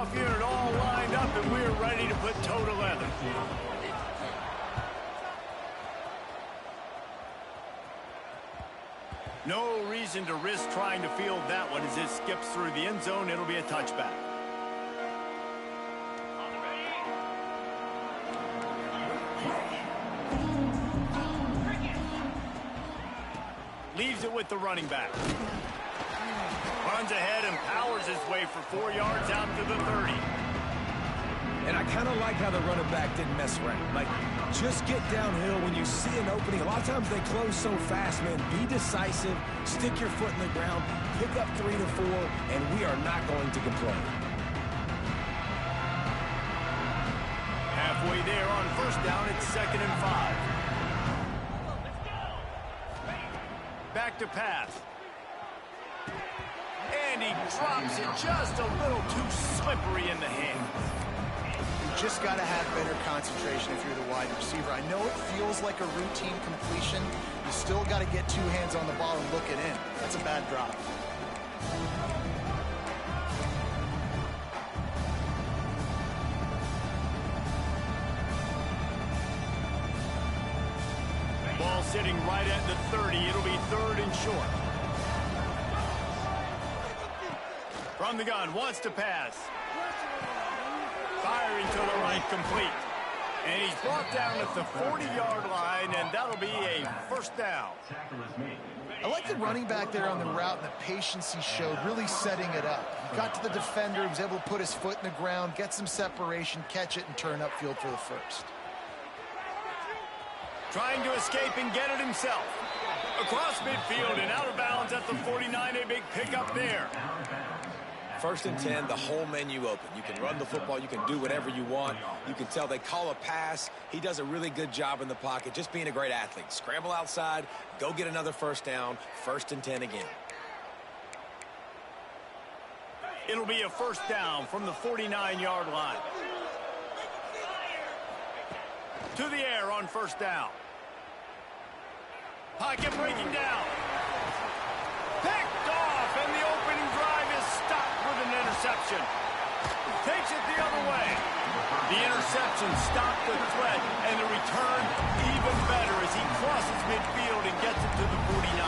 kickoff unit all lined up, and we're ready to put toe to leather. No reason to risk trying to field that one as it skips through the end zone. It'll be a touchback. Leaves it with the running back. Runs ahead and powers his way for 4 yards out to the 30. And I kind of like how the running back didn't mess around. Like, just get downhill when you see an opening. A lot of times they close so fast, man. Be decisive, stick your foot in the ground, pick up 3 to 4, and we are not going to complain. Halfway there on first down, it's 2nd and 5. Back to pass. And he drops it just a little too slippery in the hand. You just got to have better concentration if you're the wide receiver. I know it feels like a routine completion. You still got to get 2 hands on the ball and look it in. That's a bad drop. Ball sitting right at the 30. It'll be 3rd and short. From the gun, wants to pass. Firing to the right, complete. And he's brought down at the 40-yard line, and that'll be a first down. I like the running back there on the route and the patience he showed, really setting it up. He got to the defender, he was able to put his foot in the ground, get some separation, catch it, and turn upfield for the first. Trying to escape and get it himself. Across midfield and out of bounds at the 49, a big pickup there. 1st and 10, the whole menu open. You can run the football, you can do whatever you want. You can tell they call a pass. He does a really good job in the pocket, just being a great athlete. Scramble outside, go get another first down, 1st and 10 again. It'll be a first down from the 49-yard line. To the air on first down. Pocket breaking down. Picked off, and the opening drive is stopped with an interception. Takes it the other way. The interception stopped the threat, and the return even better as he crosses midfield and gets it to the 49.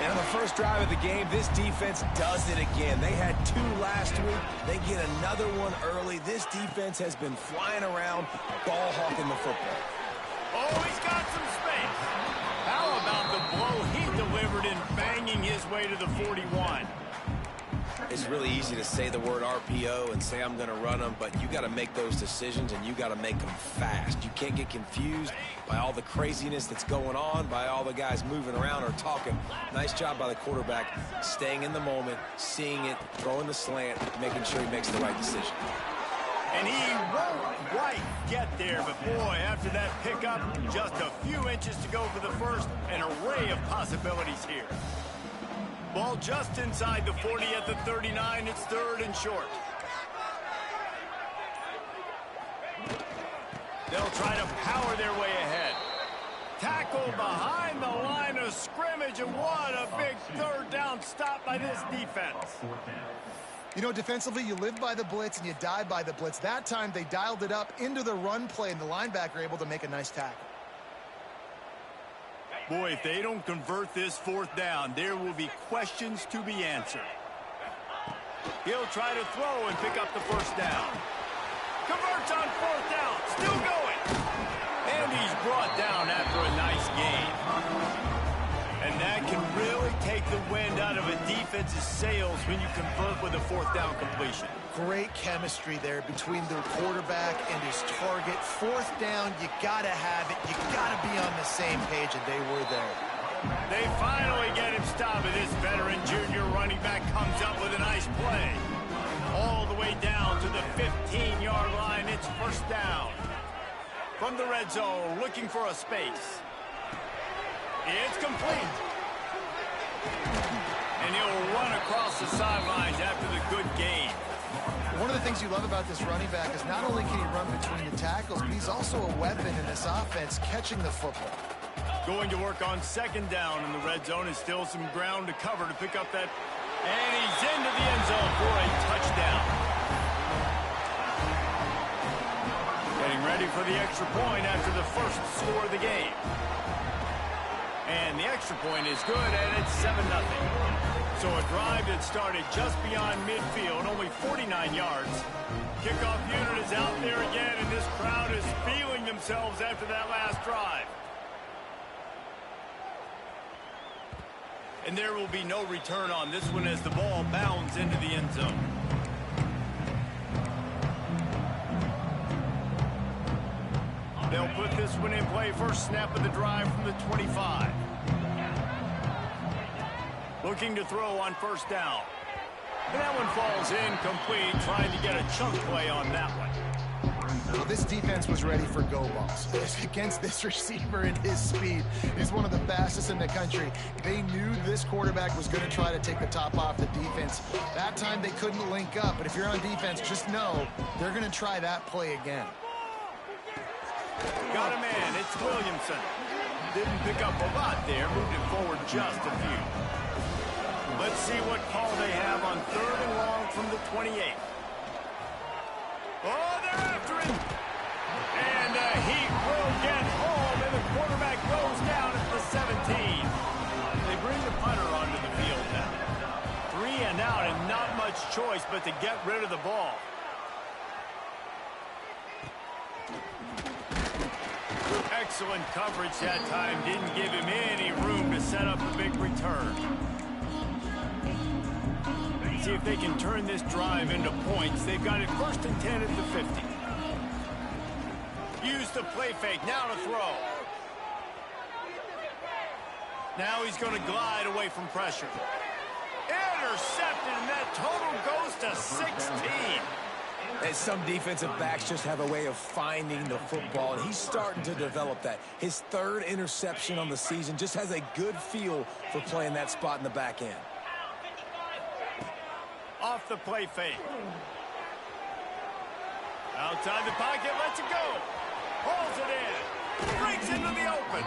And on the first drive of the game, this defense does it again. They had 2 last week. They get another one early. This defense has been flying around, ball hawking the football. Oh, he's got some space. How about the blow he delivered in banging his way to the 41? It's really easy to say the word RPO and say I'm going to run them, but you got to make those decisions, and you got to make them fast. You can't get confused by all the craziness that's going on, by all the guys moving around or talking. Nice job by the quarterback, staying in the moment, seeing it, throwing the slant, making sure he makes the right decision. And he won't quite get there, but boy, after that pickup, just a few inches to go for the first, an array of possibilities here. Ball just inside the 40 at the 39. It's 3rd and short. They'll try to power their way ahead. Tackle behind the line of scrimmage, and what a big 3rd down stop by this defense. You know, defensively, you live by the blitz and you die by the blitz. That time, they dialed it up into the run play, and the linebacker able to make a nice tackle. Boy, if they don't convert this 4th down, there will be questions to be answered. He'll try to throw and pick up the first down. Converts on 4th down, still going. And he's brought down after a nice gain. And that can really take the wind out of a defense's sails when you convert with a 4th down completion. Great chemistry there between the quarterback and his target. 4th down, you got to have it. You got to be on the same page, and they were there. They finally get him stopped, and this veteran junior running back comes up with a nice play. All the way down to the 15-yard line. It's first down. From the red zone, looking for a space. It's complete. And he'll run across the sidelines after the good gain. One of the things you love about this running back is not only can he run between the tackles, but he's also a weapon in this offense, catching the football. Going to work on 2nd down in the red zone, and still some ground to cover to pick up that And he's into the end zone for a touchdown. Getting ready for the extra point after the first score of the game. And the extra point is good, and it's 7-0. So a drive that started just beyond midfield, only 49 yards. Kickoff unit is out there again, and this crowd is feeling themselves after that last drive. And there will be no return on this one as the ball bounds into the end zone. They'll put this one in play. First snap of the drive from the 25. Looking to throw on first down. And that one falls incomplete, trying to get a chunk play on that one. Well, this defense was ready for go balls. Against this receiver and his speed, he's one of the fastest in the country. They knew this quarterback was going to try to take the top off the defense. That time they couldn't link up, but if you're on defense, just know they're going to try that play again. Got a man, it's Williamson. Didn't pick up a lot there, moved it forward just a few. Let's see what call they have on 3rd and long from the 28. Oh, they're after it. And he will get home, and the quarterback goes down at the 17. They bring the punter onto the field now. 3 and out, and not much choice but to get rid of the ball. Excellent coverage that time. Didn't give him any room to set up a big return. See if they can turn this drive into points. They've got it 1st and 10 at the 50. Use the play fake. Now to throw. Now he's going to glide away from pressure. Intercepted, and that total goes to 16. And some defensive backs just have a way of finding the football, and he's starting to develop that. His 3rd interception on the season, just has a good feel for playing that spot in the back end. Off the play fake. Outside the pocket, lets it go. Pulls it in. Breaks into the open.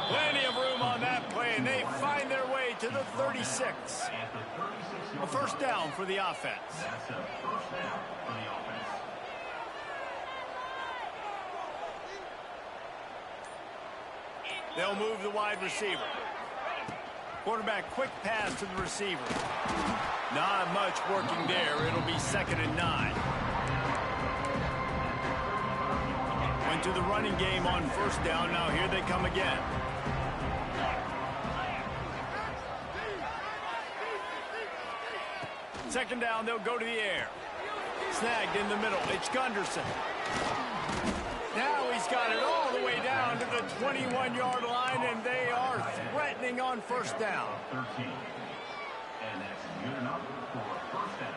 Plenty of room on that play, and they find their way to the 36. A first down for the offense. They'll move the wide receiver. Quarterback quick pass to the receiver. Not much working there. It'll be 2nd and 9. Went to the running game on 1st down. Now here they come again. Second down, they'll go to the air. Snagged in the middle. It's Gunderson. Now he's got it all the way down to the 21-yard line, and they are threatening on 1st down. 13. And that's good enough for a 1st down.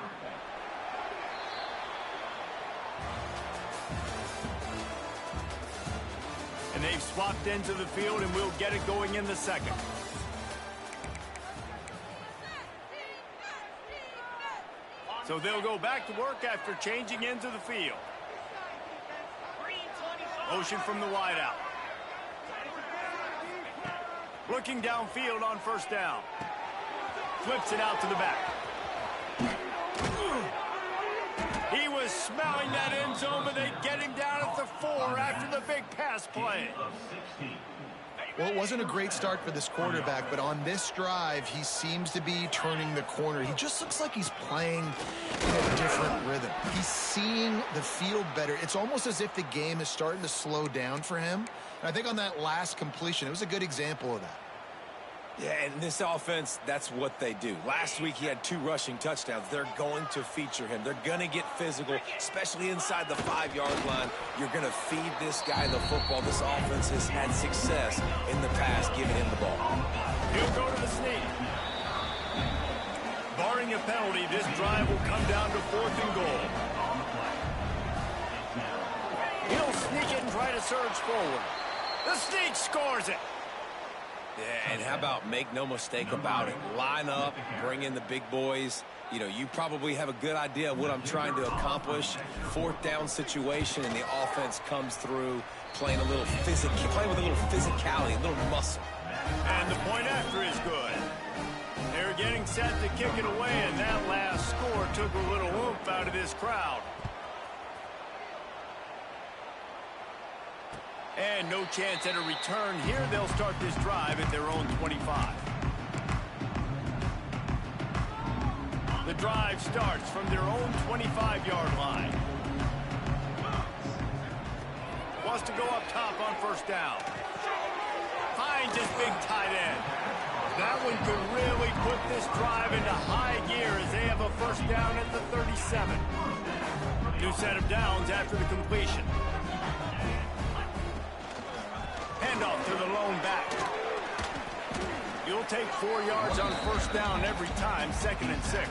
And they've swapped into the field, and we'll get it going in the 2nd. So they'll go back to work after changing into the field. Motion from the wideout. Looking downfield on 1st down. Flips it out to the back. He was smelling that end zone, but they get him down at the 4 after the big pass play. Well, it wasn't a great start for this quarterback, but on this drive, he seems to be turning the corner. He just looks like he's playing in a different rhythm. He's seeing the field better. It's almost as if the game is starting to slow down for him. And I think on that last completion, it was a good example of that. Yeah, and this offense, that's what they do. Last week, he had 2 rushing touchdowns. They're going to feature him. They're going to get physical, especially inside the 5-yard line. You're going to feed this guy the football. This offense has had success in the past giving him the ball. He'll go to the sneak. Barring a penalty, this drive will come down to 4th and goal. He'll sneak it and try to surge forward. The sneak scores it. Yeah, and how about make no mistake about it? Line up, bring in the big boys. You know, you probably have a good idea of what I'm trying to accomplish. 4th down situation, and the offense comes through playing with a little physicality, a little muscle. And the point after is good. They're getting set to kick it away, and that last score took a little oomph out of this crowd. And no chance at a return here. They'll start this drive at their own 25. The drive starts from their own 25-yard line. Wants to go up top on first down. Finds his big tight end. That one could really put this drive into high gear as they have a first down at the 37. New set of downs after the completion. Handoff to the lone back. You'll take 4 yards on first down every time, 2nd and 6.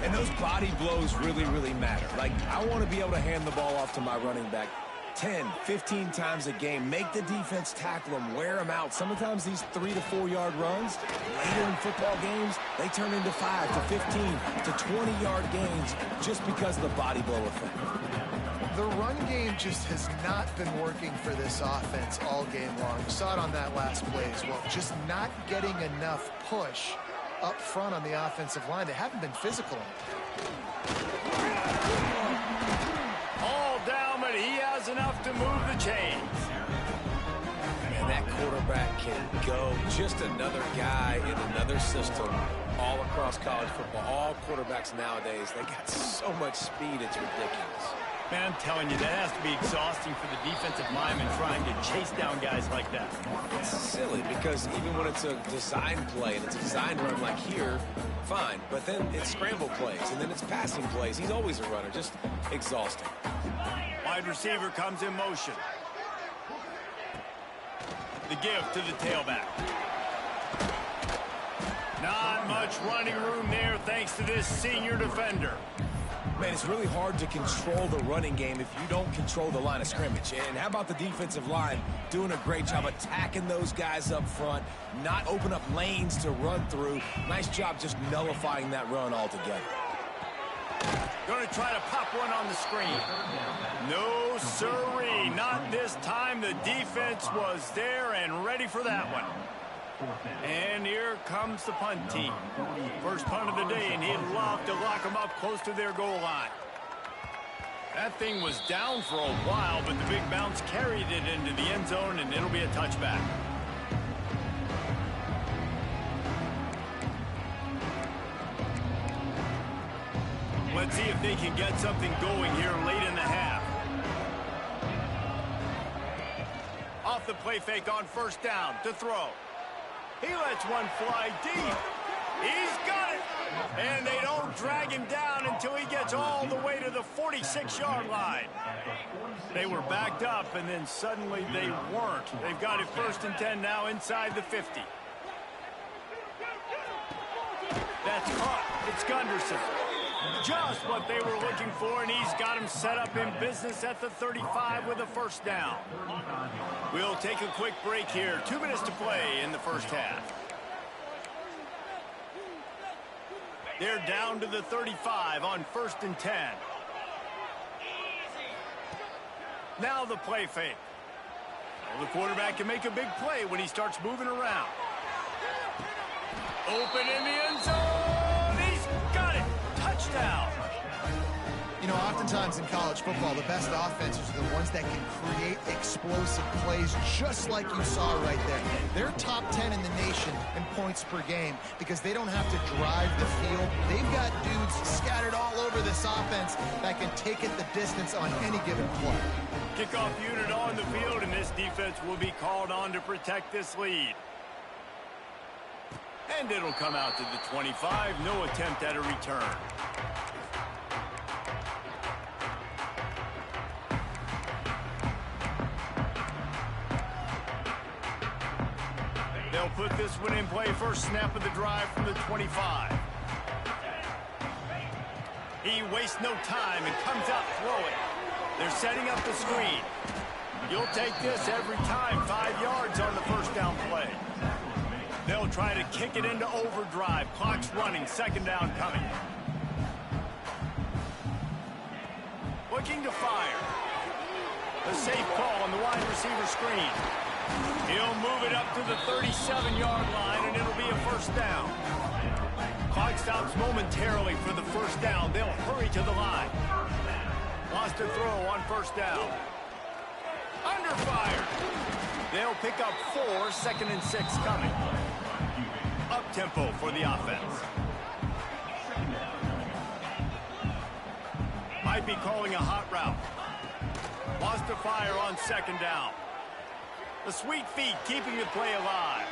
And those body blows really, really matter. Like, I want to be able to hand the ball off to my running back 10, 15 times a game. Make the defense tackle them, wear them out. Sometimes these 3 to 4 yard runs, later in football games, they turn into 5 to 15 to 20-yard gains just because of the body blow effect. The run game just has not been working for this offense all game long. We saw it on that last play as well. Just not getting enough push up front on the offensive line. They haven't been physical. All down, but he has enough to move the chains. And that quarterback can go. Just another guy in another system all across college football. All quarterbacks nowadays, they got so much speed, it's ridiculous. Man, I'm telling you, that has to be exhausting for the defensive lineman trying to chase down guys like that. It's silly because even when it's a design play and it's a design run like here, fine. But then it's scramble plays and then it's passing plays. He's always a runner, just exhausting. Wide receiver comes in motion. The give to the tailback. Not much running room there thanks to this senior defender. Man, it's really hard to control the running game if you don't control the line of scrimmage. And how about the defensive line doing a great job attacking those guys up front, not open up lanes to run through. Nice job just nullifying that run altogether. Going to try to pop one on the screen. No, sirree. Not this time. The defense was there and ready for that one. And here comes the punt team. First punt of the day, and he'd love to lock them up close to their goal line. That thing was down for a while, but the big bounce carried it into the end zone, and it'll be a touchback. Let's see if they can get something going here late in the half. Off the play fake on first down to throw. He lets one fly deep. He's got it. And they don't drag him down until he gets all the way to the 46-yard line. They were backed up, and then suddenly they weren't. They've got it 1st and 10 now inside the 50. That's caught. It's Gunderson. Just what they were looking for, and he's got him set up in business at the 35 with a first down. We'll take a quick break here. 2 minutes to play in the first half. They're down to the 35 on 1st and 10. Now the play fake. Well, the quarterback can make a big play when he starts moving around. Open in the end zone. He's got it. Touchdown. You know, oftentimes in college football, the best offenses are the ones that can create explosive plays just like you saw right there. They're top 10 in the nation in points per game because they don't have to drive the field. They've got dudes scattered all over this offense that can take it the distance on any given play. Kickoff unit on the field, and this defense will be called on to protect this lead. And it'll come out to the 25. No attempt at a return. They'll put this one in play. First snap of the drive from the 25. He wastes no time and comes out throwing. They're setting up the screen. You'll take this every time. 5 yards on the first down play. They'll try to kick it into overdrive. Clock's running. 2nd down coming. Looking to fire. A safe call on the wide receiver screen. He'll move it up to the 37-yard line, and it'll be a first down. Clock stops momentarily for the first down. They'll hurry to the line. Wants to throw on first down. Under fire. They'll pick up 4, 2nd and 6 coming. Up tempo for the offense. Might be calling a hot route. Wants to fire on 2nd down. The sweet feet keeping the play alive.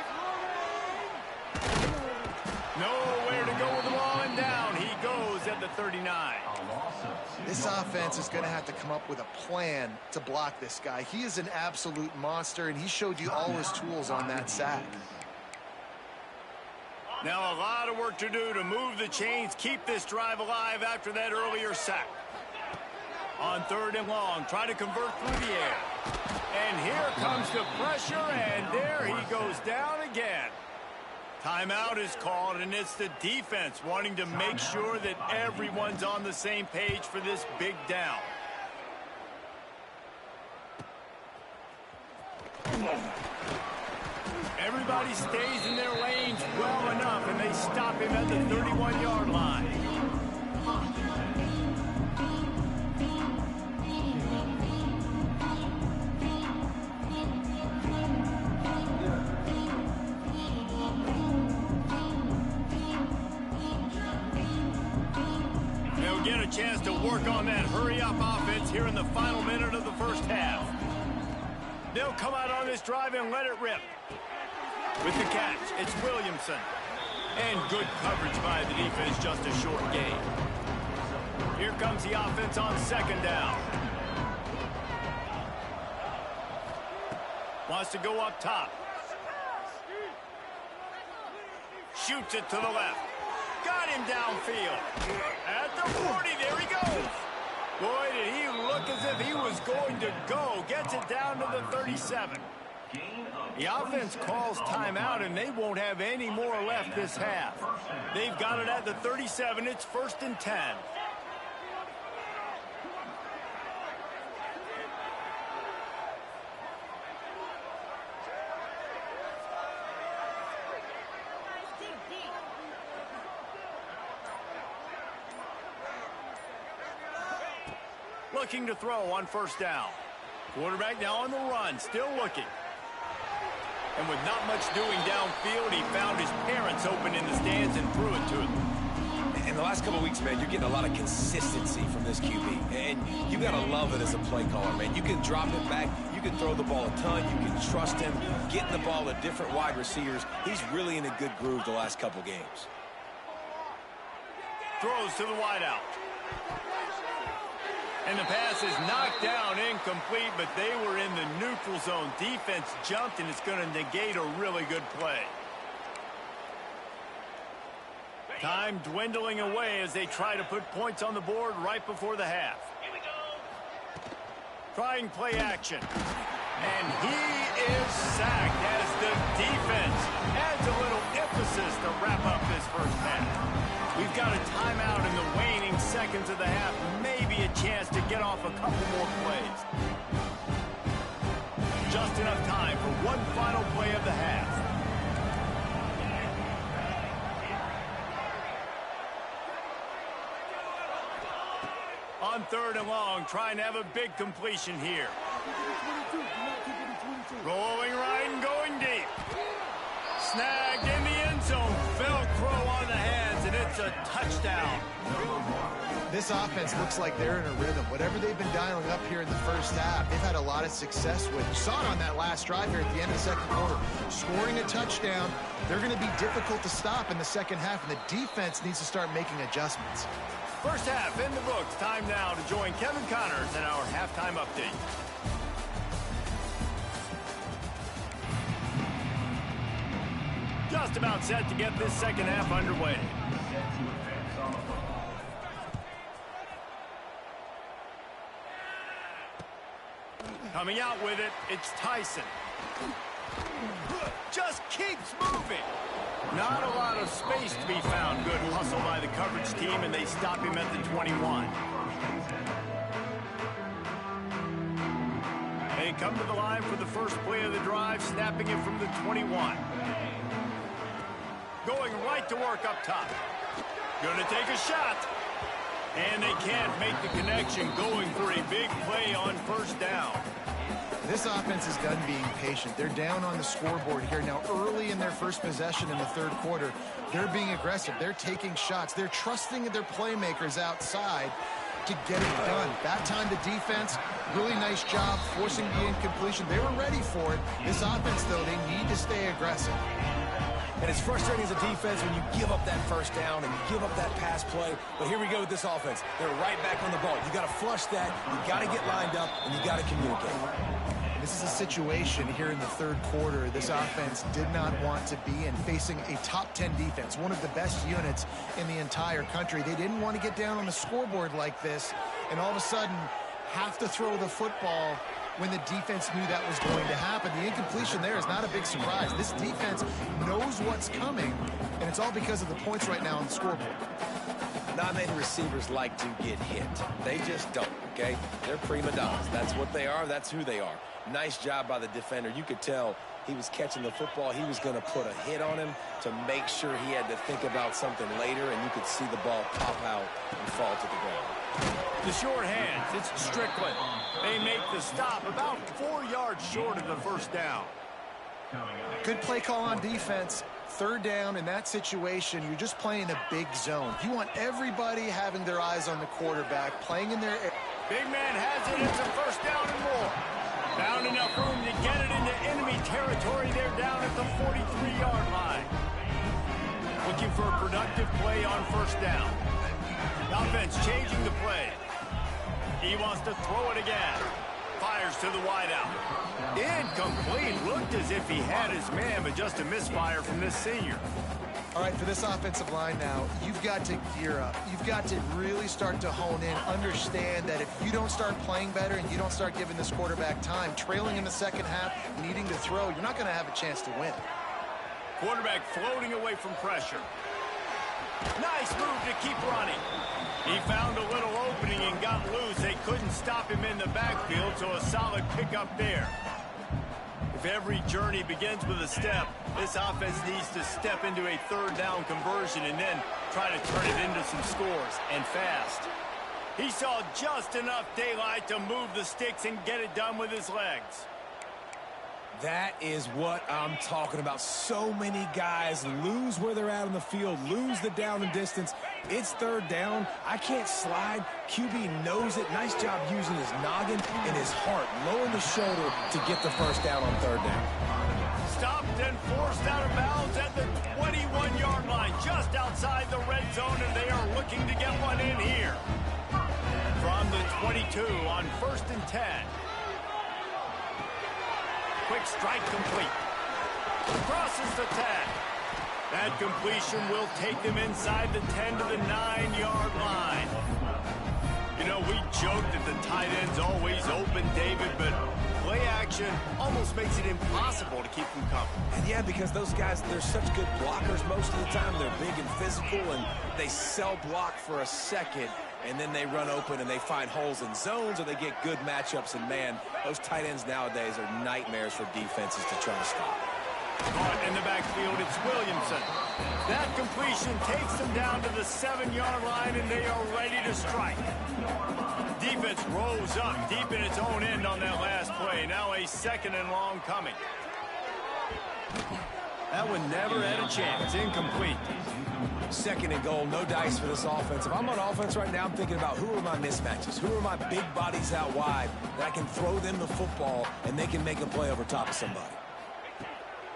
Nowhere to go with the ball, and down he goes at the 39. This offense is going to have to come up with a plan to block this guy. He is an absolute monster, and he showed you all his tools on that sack. Now a lot of work to do to move the chains, keep this drive alive after that earlier sack. On 3rd and long, try to convert through the air. And here comes the pressure, and there he goes down again. Timeout is called, and it's the defense wanting to make sure that everyone's on the same page for this big down. Everybody stays in their lanes well enough, and they stop him at the 31-yard line. They'll get a chance to work on that hurry-up offense here in the final minute of the first half. They'll come out on this drive and let it rip. With the catch, it's Williamson. And good coverage by the defense, just a short gain. Here comes the offense on 2nd down. Wants to go up top. Shoots it to the left. Got him downfield. At the 40, there he goes. Boy, did he look as if he was going to go. Gets it down to the 37. The offense calls timeout, and they won't have any more left this half. They've got it at the 37. It's 1st and 10. Looking to throw on 1st down. Quarterback now on the run, still looking. And with not much doing downfield, he found his parents open in the stands and threw it to him. In the last couple of weeks, man, you're getting a lot of consistency from this QB. And you got to love it as a play caller, man. You can drop it back. You can throw the ball a ton. You can trust him, getting the ball to different wide receivers. He's really in a good groove the last couple games. Throws to the wideout. And the pass is knocked down, incomplete, but they were in the neutral zone. Defense jumped, and it's going to negate a really good play. Time dwindling away as they try to put points on the board right before the half. Trying play action. And he is sacked as the defense adds a little emphasis to wrap up this first half. We've got a timeout in the waning seconds of the half. Maybe a chance to get off a couple more plays. Just enough time for one final play of the half. On 3rd and long, trying to have a big completion here. Rolling right and going deep. Snagged in the end zone. Velcro on the hands, and it's a touchdown. This offense looks like they're in a rhythm. Whatever they've been dialing up here in the first half, they've had a lot of success with. You saw it on that last drive here at the end of the 2nd quarter. Scoring a touchdown, they're going to be difficult to stop in the 2nd half, and the defense needs to start making adjustments. First half in the books. Time now to join Kevin Connors in our halftime update. Just about set to get this 2nd half underway. Coming out with it, it's Tyson. Just keeps moving. Not a lot of space to be found. Good hustle by the coverage team, and they stop him at the 21. They come to the line for the first play of the drive, snapping it from the 21. Going right to work up top. Going to take a shot. And they can't make the connection, going for a big play on first down. This offense is done being patient. They're down on the scoreboard here. Now, early in their first possession in the third quarter, they're being aggressive. They're taking shots. They're trusting their playmakers outside to get it done. That time, the defense, really nice job forcing the incompletion. They were ready for it. This offense, though, they need to stay aggressive. And it's frustrating as a defense when you give up that first down and you give up that pass play. But here we go with this offense. They're right back on the ball. You got to flush that. You got to get lined up, and you got to communicate. This is a situation here in the third quarter this offense did not want to be in, facing a top 10 defense, one of the best units in the entire country. They didn't want to get down on the scoreboard like this and all of a sudden have to throw the football when the defense knew that was going to happen. The incompletion there is not a big surprise. This defense knows what's coming, and it's all because of the points right now on the scoreboard. Not many receivers like to get hit. They just don't, okay? They're prima donnas. That's what they are. That's who they are. Nice job by the defender. You could tell he was catching the football. He was going to put a hit on him to make sure he had to think about something later, and you could see the ball pop out and fall to the ground. The short hands, it's Strickland. They make the stop about 4 yards short of the first down. Good play call on defense. Third down in that situation, you're just playing a big zone. You want everybody having their eyes on the quarterback, playing in their area. Big man has it. It's a first down and more. Found enough room to get it into enemy territory. They're down at the 43-yard line. Looking for a productive play on first down. The offense changing the play. He wants to throw it again. Fires to the wideout. Incomplete. Looked as if he had his man, but just a misfire from this senior. All right, for this offensive line now, you've got to gear up. You've got to really start to hone in, understand that if you don't start playing better and you don't start giving this quarterback time, trailing in the second half, needing to throw, you're not going to have a chance to win. Quarterback floating away from pressure. Nice move to keep running. He found a little opening and got loose. They couldn't stop him in the backfield, so a solid pickup there. If every journey begins with a step, this offense needs to step into a third down conversion and then try to turn it into some scores, and fast. He saw just enough daylight to move the sticks and get it done with his legs. That is what I'm talking about. So many guys lose where they're at on the field, lose the down and distance. It's third down. I can't slide. QB knows it. Nice job using his noggin and his heart, lowering the shoulder to get the first down on third down. Stopped and forced out of bounds at the 21-yard line, just outside the red zone, and they are looking to get one in here. From the 22 on 1st and 10. Quick strike complete. Crosses the 10. That completion will take them inside the 10 to the 9-yard line. You know, we joke that the tight end's always open, David, but play action almost makes it impossible to keep them coming. And yeah, because those guys, they're such good blockers most of the time. They're big and physical, and they sell block for a second, and then they run open and they find holes in zones, or they get good matchups. And, man, those tight ends nowadays are nightmares for defenses to try to stop. Caught in the backfield, it's Williamson. That completion takes them down to the 7-yard line, and they are ready to strike. Defense rose up deep in its own end on that last play. Now a 2nd and long coming. That one never had a chance. Incomplete. 2nd and goal, no dice for this offense. If I'm on offense right now, I'm thinking about who are my mismatches? Who are my big bodies out wide that I can throw them the football and they can make a play over top of somebody?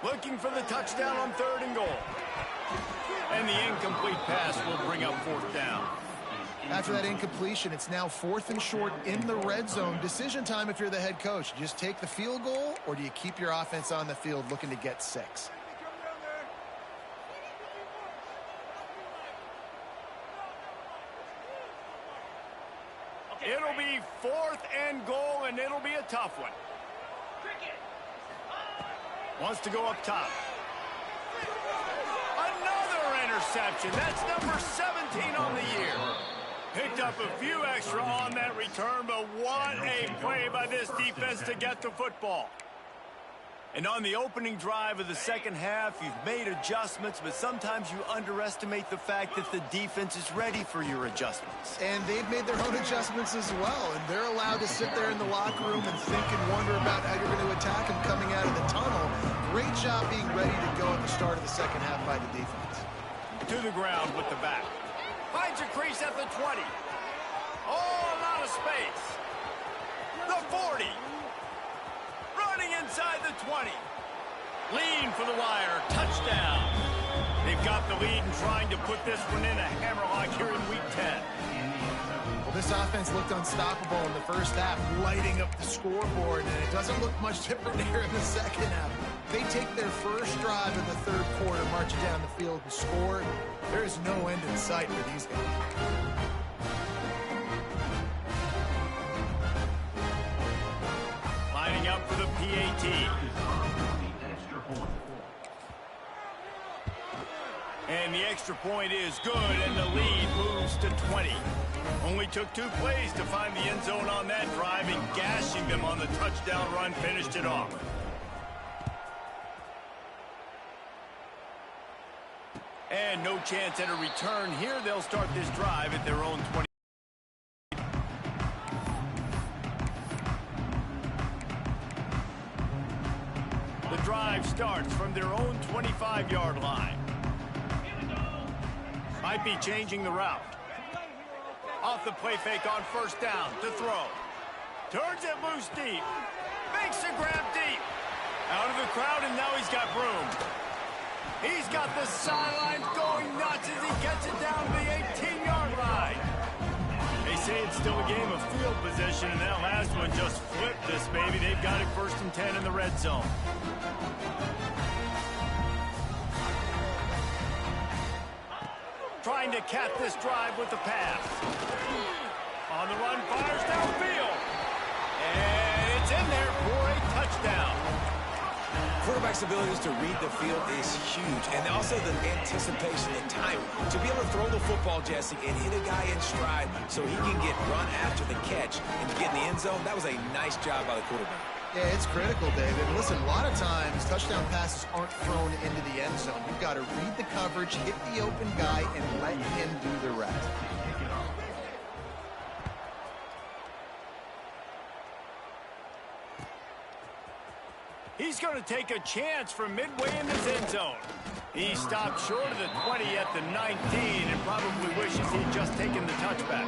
Looking for the touchdown on 3rd and goal. And the incomplete pass will bring up 4th down. After that incompletion, it's now 4th and short in the red zone. Decision time if you're the head coach. Just take the field goal, or do you keep your offense on the field looking to get 6? It'll be 4th and goal, and it'll be a tough one. Wants to go up top. Another interception. That's number 17 on the year. Picked up a few extra on that return, but what a play by this defense to get the football. And on the opening drive of the second half, you've made adjustments, but sometimes you underestimate the fact that the defense is ready for your adjustments. And they've made their own adjustments as well, and they're allowed to sit there in the locker room and think and wonder about how you're going to attack them coming out of the tunnel. Great job being ready to go at the start of the second half by the defense. To the ground with the back. Finds a crease at the 20. Oh, a lot of space. The 40. Running inside the 20. Lean for the wire. Touchdown. They've got the lead and trying to put this one in a hammerlock here in week 10. Well, this offense looked unstoppable in the first half, lighting up the scoreboard, and it doesn't look much different here in the second half. They take their first drive in the third quarter, march down the field and score. There is no end in sight for these guys. Lining up for the PAT. And the extra point is good, and the lead moves to 20. Only took 2 plays to find the end zone on that drive, and gashing them on the touchdown run finished it off. And no chance at a return here. They'll start this drive at their own 20. The drive starts from their own 25-yard line. Might be changing the route. Off the play fake on first down to throw. Turns it loose deep. Makes the grab deep. Out of the crowd, and now he's got room. He's got the sidelines going nuts as he gets it down to the 18-yard line. They say it's still a game of field position, and that last one just flipped this baby. They've got it 1st and 10 in the red zone. Trying to cap this drive with the pass. On the run, fires downfield. And it's in there for a touchdown. Quarterback's abilities to read the field is huge, and also the anticipation and time to be able to throw the football, Jesse, and hit a guy in stride so he can get run after the catch and get in the end zone. That was a nice job by the quarterback. Yeah, it's critical, David. Listen, a lot of times touchdown passes aren't thrown into the end zone. You've got to read the coverage, hit the open guy, and let him do the rest. He's going to take a chance from midway in his end zone. He stopped short of the 20 at the 19 and probably wishes he'd just taken the touchback.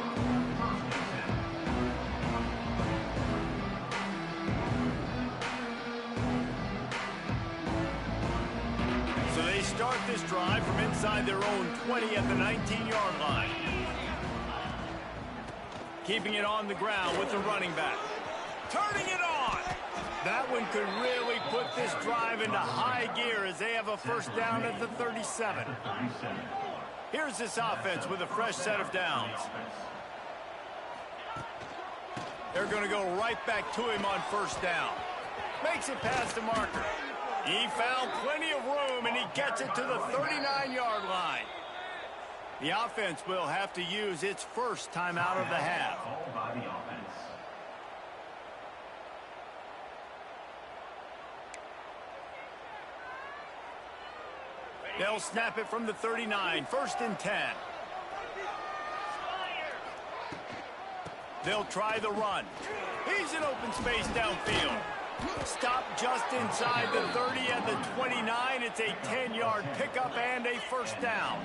So they start this drive from inside their own 20 at the 19-yard line. Keeping it on the ground with the running back. Turning it on. That one could really put this drive into high gear as they have a first down at the 37. Here's this offense with a fresh set of downs. They're going to go right back to him on first down. Makes it past the marker. He found plenty of room, and he gets it to the 39-yard line. The offense will have to use its first timeout of the half. They'll snap it from the 39, 1st and 10. They'll try the run. He's in open space downfield. Stop just inside the 30 and the 29. It's a 10-yard pickup and a first down.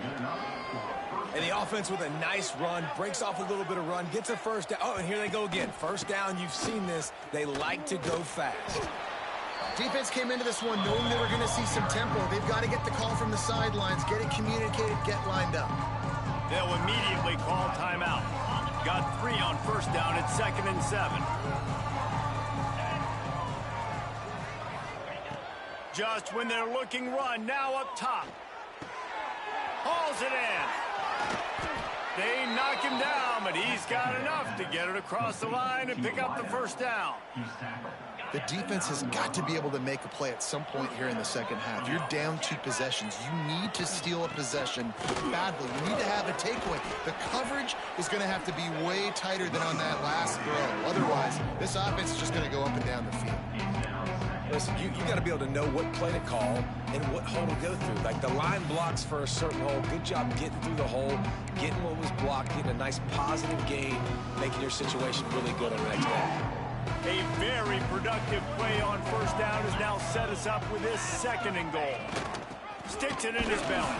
And the offense with a nice run, breaks off a little bit of run, gets a first down. Oh, and here they go again. First down, you've seen this. They like to go fast. Defense came into this one knowing they were going to see some tempo. They've got to get the call from the sidelines, get it communicated, get lined up. They'll immediately call timeout. Got 3 on first down at 2nd and 7. Just when they're looking run, now up top. Hauls it in. They knock him down, but he's got enough to get it across the line and pick up the first down. The defense has got to be able to make a play at some point here in the second half. You're down 2 possessions. You need to steal a possession badly. You need to have a takeaway. The coverage is going to have to be way tighter than on that last throw. Otherwise, this offense is just going to go up and down the field. Listen, you got to be able to know what play to call and what hole to go through. Like the line blocks for a certain hole. Good job getting through the hole, getting what was blocked, getting a nice positive gain, making your situation really good on the next down. A very productive play on first down has now set us up with his second and goal. Sticks it in his belly.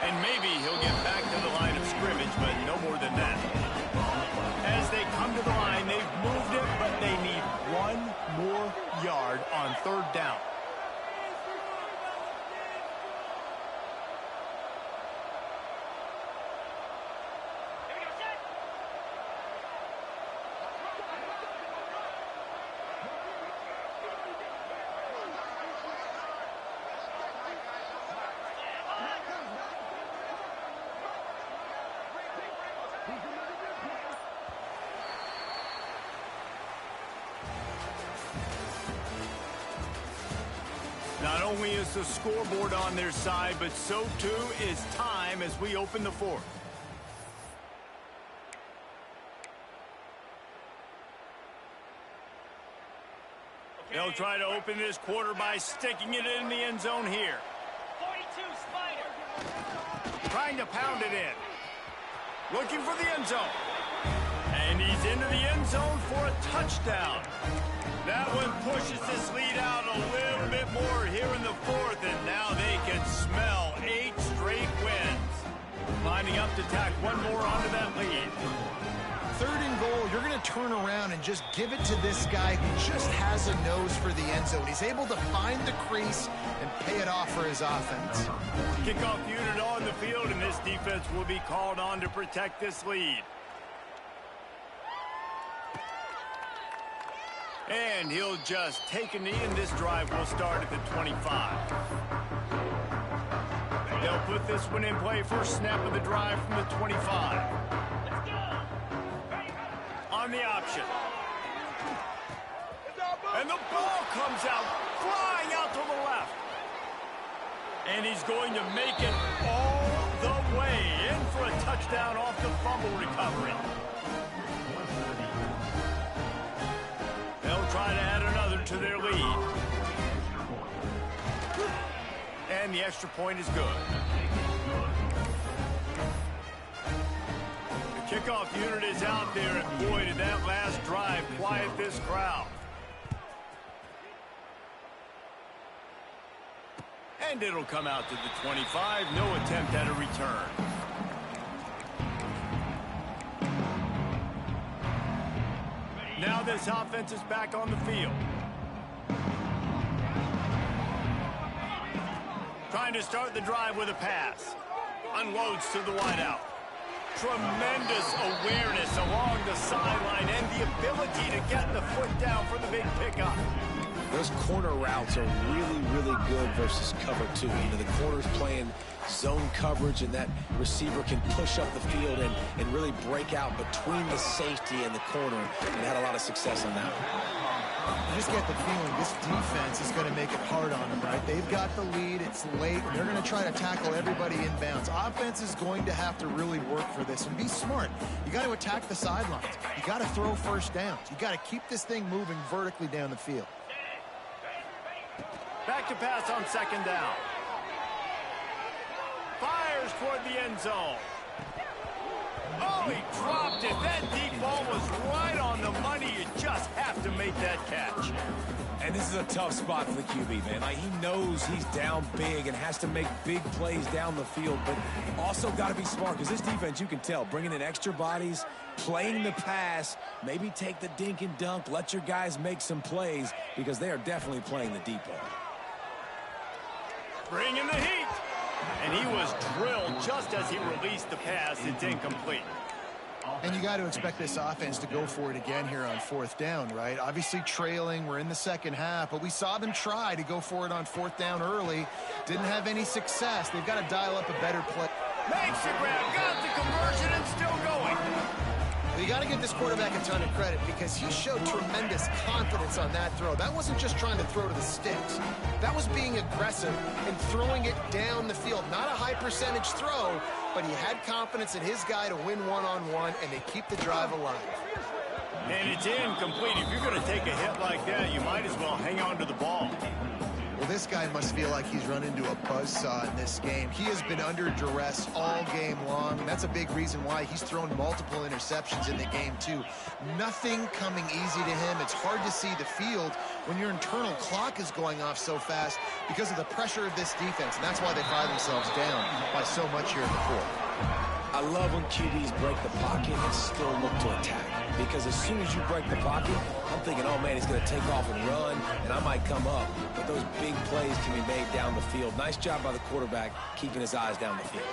And maybe he'll get back to the line of scrimmage, but no more than that. As they come to the line, they've moved it, but they need one more yard on third down. Not only is the scoreboard on their side, but so too is time as we open the fourth. They'll try to open this quarter by sticking it in the end zone here. 42 Spider. Trying to pound it in. Looking for the end zone. And he's into the end zone for a touchdown. That one pushes this lead out a little bit more here in the fourth, and now they can smell 8 straight wins. Lining up to tack one more onto that lead. Third and goal, you're going to turn around and just give it to this guy who just has a nose for the end zone. He's able to find the crease and pay it off for his offense. Kickoff unit on the field, and this defense will be called on to protect this lead. And he'll just take a knee, and this drive will start at the 25. They'll put this one in play. First snap of the drive from the 25. On the option. And the ball comes out, flying out to the left. And he's going to make it all the way in for a touchdown off the fumble recovery. They'll try to add another to their lead. And the extra point is good. The kickoff unit is out there, and boy, did that last drive quiet this crowd. And it'll come out to the 25. No attempt at a return. Now this offense is back on the field. Trying to start the drive with a pass. Unloads to the wideout. Tremendous awareness along the sideline and the ability to get the foot down for the big pickup. Those corner routes are really, really good versus cover two. You know, the corner's playing zone coverage, and that receiver can push up the field and really break out between the safety and the corner, and had a lot of success on that one. You just get the feeling this defense is going to make it hard on them, right? They've got the lead. It's late. They're going to try to tackle everybody inbounds. Offense is going to have to really work for this and be smart. You got to attack the sidelines. You got to throw first downs. You got to keep this thing moving vertically down the field. Back to pass on second down. Fires toward the end zone. Oh, he dropped it. That deep ball was right on the money. You just have to make that catch. And this is a tough spot for the QB, man. Like, he knows he's down big and has to make big plays down the field, but also got to be smart, because this defense, you can tell, bringing in extra bodies, playing the pass, maybe take the dink and dunk, let your guys make some plays, because they are definitely playing the deep ball. Bringing the heat. And he was drilled just as he released the pass. It's incomplete. And you got to expect this offense to go for it again here on fourth down, right? Obviously trailing. We're in the second half, but we saw them try to go for it on fourth down early. Didn't have any success. They've got to dial up a better play. Makes the grab, got the conversion, and still going. Well, you got to give this quarterback a ton of credit, because he showed tremendous confidence on that throw. That wasn't just trying to throw to the sticks. That was being aggressive and throwing it down the field. Not a high percentage throw, but he had confidence in his guy to win one-on-one, and they keep the drive alive. And it's incomplete. If you're going to take a hit like that, you might as well hang on to the ball. Well, this guy must feel like he's run into a buzzsaw in this game. He has been under duress all game long, and that's a big reason why he's thrown multiple interceptions in the game, too. Nothing coming easy to him. It's hard to see the field when your internal clock is going off so fast because of the pressure of this defense, and that's why they find themselves down by so much here in the fourth. I love when QBs break the pocket and still look to attack. Because as soon as you break the pocket, I'm thinking, oh, man, he's going to take off and run, and I might come up. But those big plays can be made down the field. Nice job by the quarterback keeping his eyes down the field.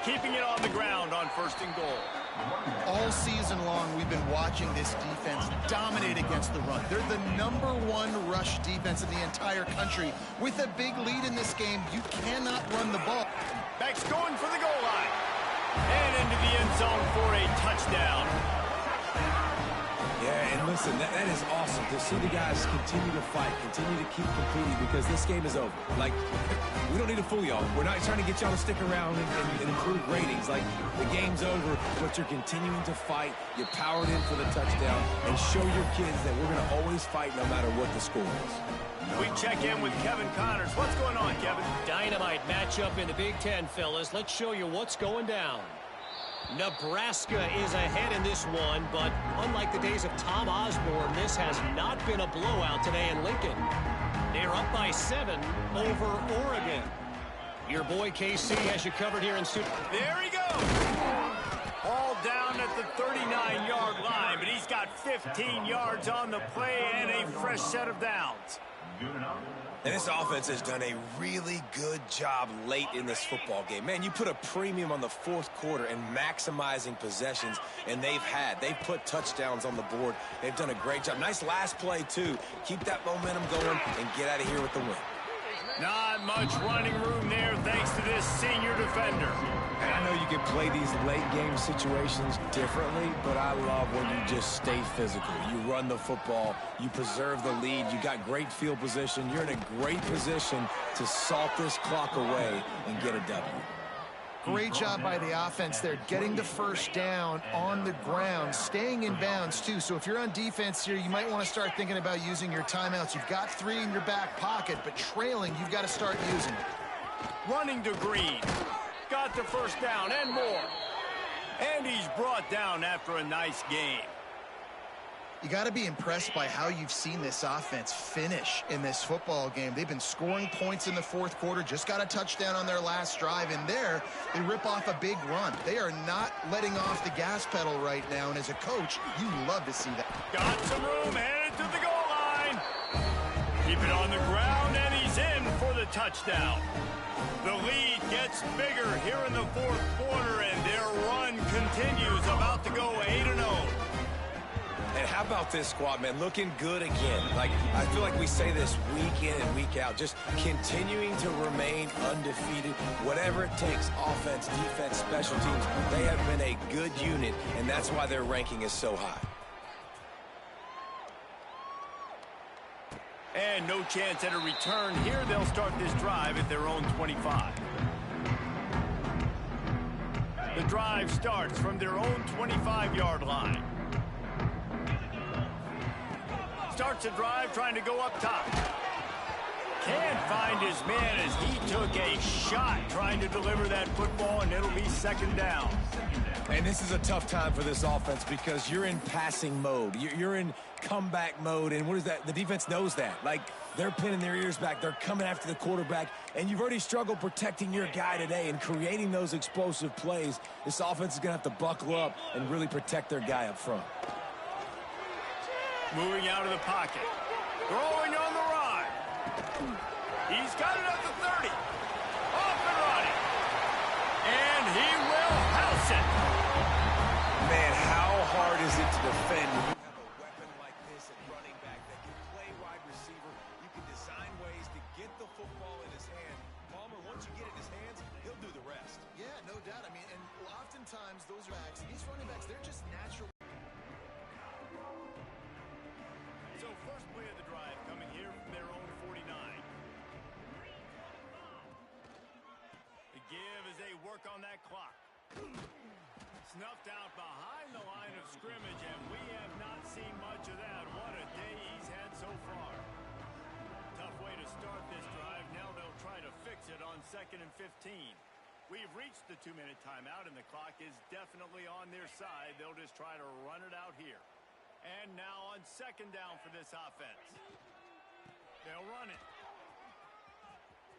Keeping it on the ground on 1st and goal. All season long, we've been watching this defense dominate against the run. They're the #1 rush defense in the entire country. With a big lead in this game, you cannot run the ball. Back's going for the goal line. And into the end zone for a touchdown. Yeah, and listen, that is awesome to see the guys continue to fight, continue to keep competing, because this game is over. Like, we don't need to fool y'all. We're not trying to get y'all to stick around and improve ratings. Like, the game's over, but you're continuing to fight. You powered in for the touchdown, and show your kids that we're going to always fight no matter what the score is. We check in with Kevin Connors. What's going on, Kevin? Dynamite matchup in the Big Ten, fellas. Let's show you what's going down. Nebraska is ahead in this one, but unlike the days of Tom Osborne, this has not been a blowout today in Lincoln. They're up by 7 over Oregon. Your boy KC has you covered here in Super. There he goes. All down at the 39-yard line, but he's got 15 yards on the play and a fresh set of downs. And this offense has done a really good job late in this football game. Man, you put a premium on the 4th quarter and maximizing possessions, and they've put touchdowns on the board. They've done a great job. Nice last play, too. Keep that momentum going and get out of here with the win. Not much running room there thanks to this senior defender. And I know you can play these late-game situations differently, but I love when you just stay physical. You run the football, you preserve the lead, you got great field position, you're in a great position to salt this clock away and get a W. Great job by the offense there, getting the first down on the ground, staying in bounds, too. So if you're on defense here, you might want to start thinking about using your timeouts. You've got 3 in your back pocket, but trailing, you've got to start using it. Running to Green. Got the first down and more. And he's brought down after a nice game. You got to be impressed by how you've seen this offense finish in this football game. They've been scoring points in the 4th quarter, just got a touchdown on their last drive, and there they rip off a big run. They are not letting off the gas pedal right now, and as a coach, you love to see that. Got some room, headed to the goal line. Keep it on the ground, and he's in for the touchdown. The lead gets bigger here in the 4th quarter, and their run continues, about to go 8-0. And how about this squad, man? Looking good again. Like, I feel like we say this week in and week out, just continuing to remain undefeated. Whatever it takes, offense, defense, special teams, they have been a good unit, and that's why their ranking is so high. And no chance at a return here. They'll start this drive at their own 25. The drive starts from their own 25-yard line. Starts a drive trying to go up top. Can't find his man as he took a shot trying to deliver that football, and it'll be 2nd down. And this is a tough time for this offense because you're in passing mode. You're in comeback mode, and what is that? The defense knows that. Like, they're pinning their ears back. They're coming after the quarterback, and you've already struggled protecting your guy today and creating those explosive plays. This offense is going to have to buckle up and really protect their guy up front. Moving out of the pocket. Throwing on the run. He's got it at the 30. Off and running. And he will house it. Man, how hard is it to defend when you have a weapon like this at running back that can play wide receiver? You can design ways to get the football in his hand. Palmer, once you get it in his hands, he'll do the rest. Yeah, no doubt. I mean, and oftentimes those backs, these running backs, they're just natural. So first play of the drive coming here from their own 49. The give as they work on that clock. Snuffed out behind the line of scrimmage, and we have not seen much of that. What a day he's had so far. Tough way to start this drive. Now they'll try to fix it on 2nd and 15. We've reached the 2-minute timeout, and the clock is definitely on their side. They'll just try to run it out here. And now on 2nd down for this offense. They'll run it.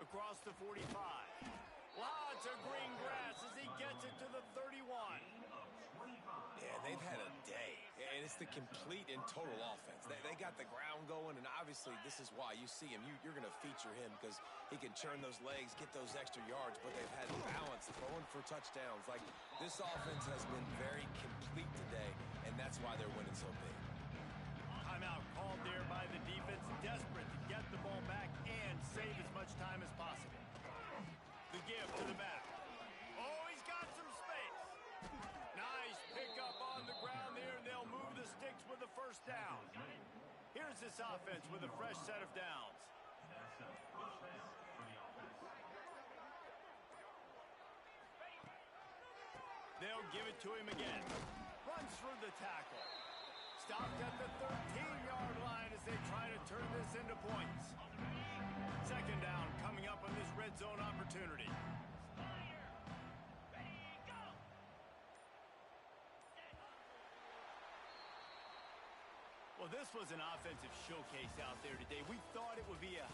Across the 45. Lots of green grass as he gets it to the 31. Yeah, they've had a day, and it's the complete and total offense. They got the ground going, and obviously this is why you see him. You're going to feature him because he can churn those legs, get those extra yards, but they've had balance, throwing for touchdowns. Like, this offense has been very complete today, and that's why they're winning so big. Timeout called there by the defense, desperate to get the ball back and save as much time as possible. The give to the back. Oh, he's got some space. Nice pickup on the ground there, and they'll move the sticks with the first down. Here's this offense with a fresh set of downs. That's a first down for the offense. They'll give it to him again. Runs through the tackle. Stopped at the 13-yard line as they try to turn this into points. 2nd down coming up on this red zone opportunity. Well, this was an offensive showcase out there today. We thought it would be a